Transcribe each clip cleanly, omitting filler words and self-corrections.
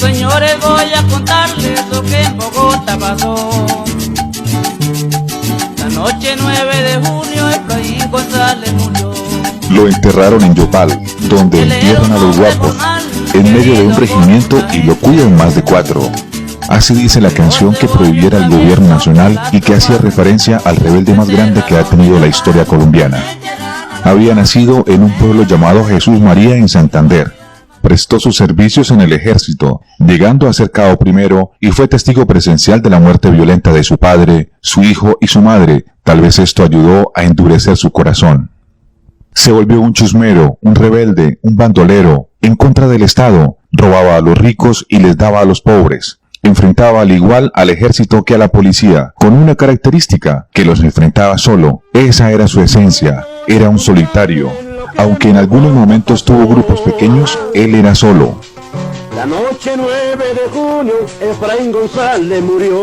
señores, voy a contarles lo que en Bogotá pasó. La noche 9 de junio, Efraín González murió. Lo enterraron en Yopal, donde entierran a los guapos, en medio de un regimiento y lo cuidan más de 4. Así dice la canción que prohibiera el gobierno nacional y que hacía referencia al rebelde más grande que ha tenido la historia colombiana. Había nacido en un pueblo llamado Jesús María en Santander. Prestó sus servicios en el ejército, llegando a ser cabo primero y fue testigo presencial de la muerte violenta de su padre, su hijo y su madre. Tal vez esto ayudó a endurecer su corazón. Se volvió un chusmero, un rebelde, un bandolero, en contra del Estado, robaba a los ricos y les daba a los pobres. Enfrentaba al igual al ejército que a la policía, con una característica, que los enfrentaba solo. Esa era su esencia, era un solitario. Aunque en algunos momentos tuvo grupos pequeños, él era solo. La noche 9 de junio, Efraín González murió.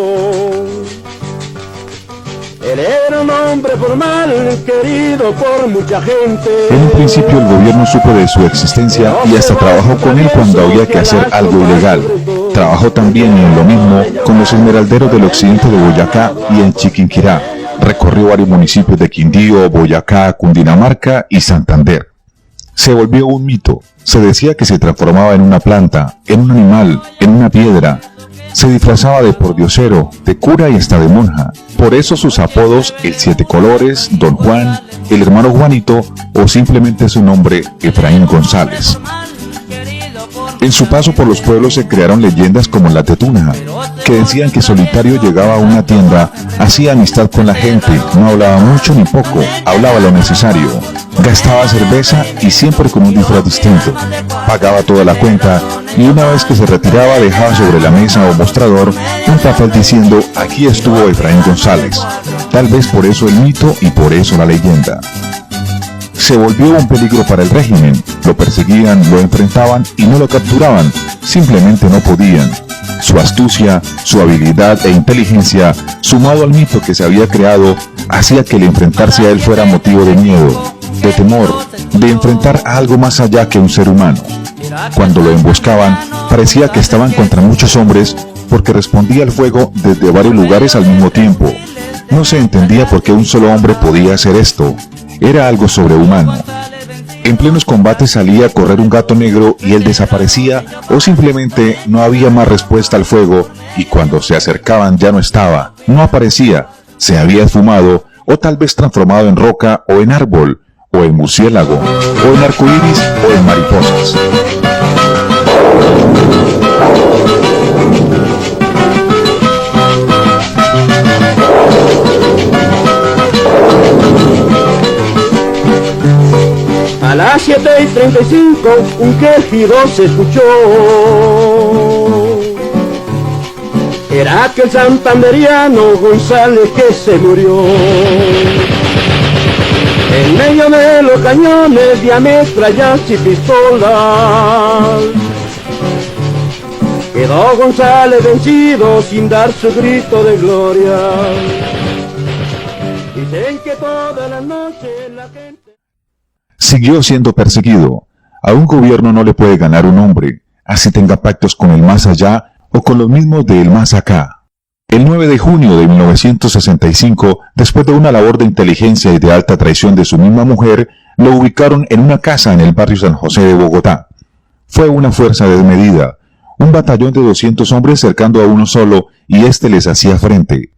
Él era un hombre formal, querido por mucha gente. En un principio el gobierno supo de su existencia y hasta trabajó con él cuando había que hacer algo ilegal. Trabajó también en lo mismo con los esmeralderos del occidente de Boyacá y en Chiquinquirá. Recorrió varios municipios de Quindío, Boyacá, Cundinamarca y Santander. Se volvió un mito. Se decía que se transformaba en una planta, en un animal, en una piedra. Se disfrazaba de pordiosero, de cura y hasta de monja. Por eso sus apodos, el Siete Colores, Don Juan, el hermano Juanito o simplemente su nombre, Efraín González. En su paso por los pueblos se crearon leyendas como la Tetuna, que decían que solitario llegaba a una tienda, hacía amistad con la gente, no hablaba mucho ni poco, hablaba lo necesario, gastaba cerveza y siempre con un disfraz distinto, pagaba toda la cuenta y una vez que se retiraba dejaba sobre la mesa o mostrador un papel diciendo aquí estuvo Efraín González. Tal vez por eso el mito y por eso la leyenda. Se volvió un peligro para el régimen, lo perseguían, lo enfrentaban y no lo capturaban, simplemente no podían. Su astucia, su habilidad e inteligencia, sumado al mito que se había creado, hacía que el enfrentarse a él fuera motivo de miedo, de temor, de enfrentar a algo más allá que un ser humano. Cuando lo emboscaban, parecía que estaban contra muchos hombres porque respondía al fuego desde varios lugares al mismo tiempo. No se entendía por qué un solo hombre podía hacer esto. Era algo sobrehumano. En plenos combates salía a correr un gato negro y él desaparecía o simplemente no había más respuesta al fuego y cuando se acercaban ya no estaba, no aparecía, se había esfumado o tal vez transformado en roca o en árbol o en murciélago o en arcoíris o en mariposas. A las 7:35 un quejido se escuchó. Era aquel santanderiano González que se murió. En medio de los cañones de ametrallas y pistolas quedó González vencido sin dar su grito de gloria. Dicen que toda la noche la gente... Siguió siendo perseguido. A un gobierno no le puede ganar un hombre, así tenga pactos con el más allá o con los mismos del más acá. El 9 de junio de 1965, después de una labor de inteligencia y de alta traición de su misma mujer, lo ubicaron en una casa en el barrio San José de Bogotá. Fue una fuerza desmedida, un batallón de 200 hombres cercando a uno solo y éste les hacía frente.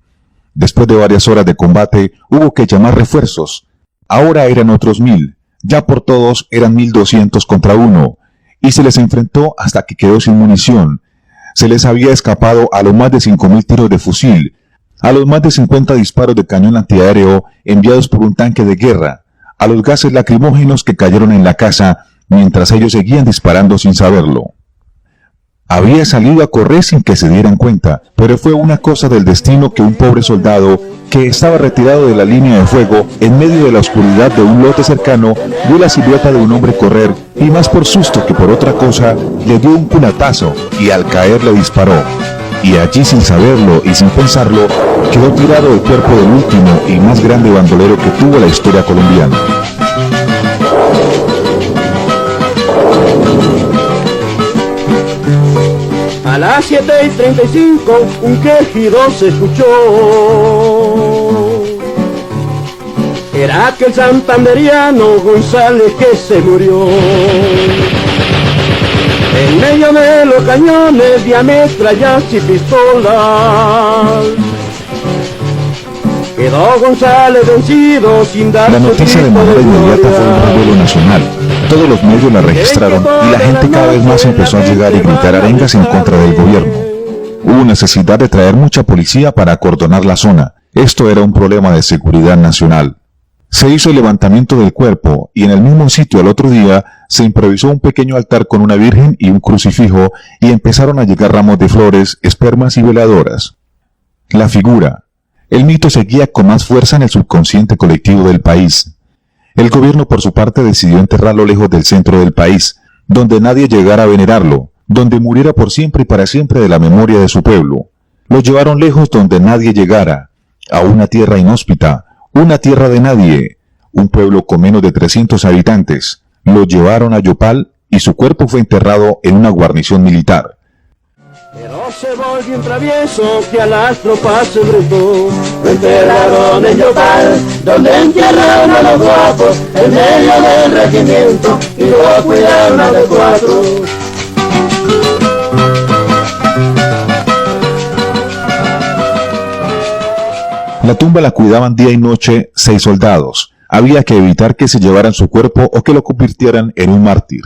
Después de varias horas de combate, hubo que llamar refuerzos. Ahora eran otros 1000. Ya por todos eran 1200 contra uno, y se les enfrentó hasta que quedó sin munición. Se les había escapado a los más de 5000 tiros de fusil, a los más de 50 disparos de cañón antiaéreo enviados por un tanque de guerra, a los gases lacrimógenos que cayeron en la casa mientras ellos seguían disparando sin saberlo. Había salido a correr sin que se dieran cuenta, pero fue una cosa del destino que un pobre soldado, que estaba retirado de la línea de fuego, en medio de la oscuridad de un lote cercano, vio la silueta de un hombre correr, y más por susto que por otra cosa, le dio un culatazo, y al caer le disparó. Y allí, sin saberlo y sin pensarlo, quedó tirado el cuerpo del último y más grande bandolero que tuvo la historia colombiana. A A las 7:35 un quejido se escuchó. Era aquel santanderiano González que se murió. En medio de los cañones de ametrallas y pistolas quedó González vencido sin dar. La noticia de manera inmediata fue un revuelo nacional. Todos los medios la registraron y la gente cada vez más empezó a llegar y gritar arengas en contra del gobierno. Hubo necesidad de traer mucha policía para acordonar la zona. Esto era un problema de seguridad nacional. Se hizo el levantamiento del cuerpo y en el mismo sitio al otro día se improvisó un pequeño altar con una virgen y un crucifijo y empezaron a llegar ramos de flores, espermas y veladoras. La figura. El mito seguía con más fuerza en el subconsciente colectivo del país. El gobierno por su parte decidió enterrarlo lejos del centro del país, donde nadie llegara a venerarlo, donde muriera por siempre y para siempre de la memoria de su pueblo. Lo llevaron lejos donde nadie llegara, a una tierra inhóspita, una tierra de nadie, un pueblo con menos de 300 habitantes. Lo llevaron a Yopal y su cuerpo fue enterrado en una guarnición militar. Pero se volvió un travieso que a las tropas se brotó. Lo enterraron en Yopal, donde entierraron a los guapos, en medio del regimiento, y lo cuidaron a los cuatro. La tumba la cuidaban día y noche 6 soldados. Había que evitar que se llevaran su cuerpo o que lo convirtieran en un mártir.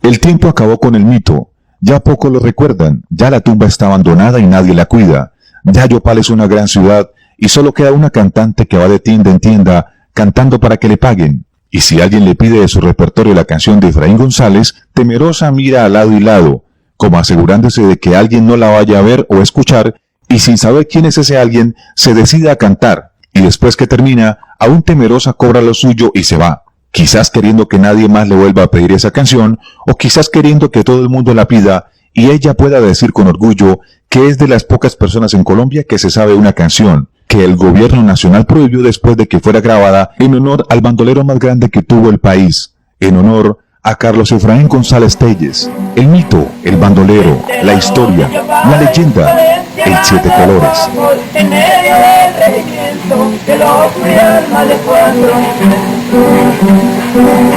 El tiempo acabó con el mito. Ya poco lo recuerdan. Ya la tumba está abandonada y nadie la cuida. Ya Yopal es una gran ciudad y solo queda una cantante que va de tienda en tienda cantando para que le paguen. Y si alguien le pide de su repertorio la canción de Efraín González, temerosa mira a lado y lado, como asegurándose de que alguien no la vaya a ver o escuchar, y sin saber quién es ese alguien, se decide a cantar, y después que termina, aún temerosa cobra lo suyo y se va, quizás queriendo que nadie más le vuelva a pedir esa canción, o quizás queriendo que todo el mundo la pida, y ella pueda decir con orgullo que es de las pocas personas en Colombia que se sabe una canción, que el gobierno nacional prohibió después de que fuera grabada en honor al bandolero más grande que tuvo el país, en honor a Carlos Efraín González Telles, el mito, el bandolero, la historia, la leyenda, el 7 colores. En medio del regimiento que lo cuidan más de 4.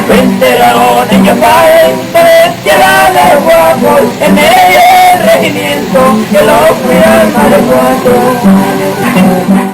Lo enteraron en Yopal, donde entierran a los guapos, en medio del regimiento que lo cuidan más de 4.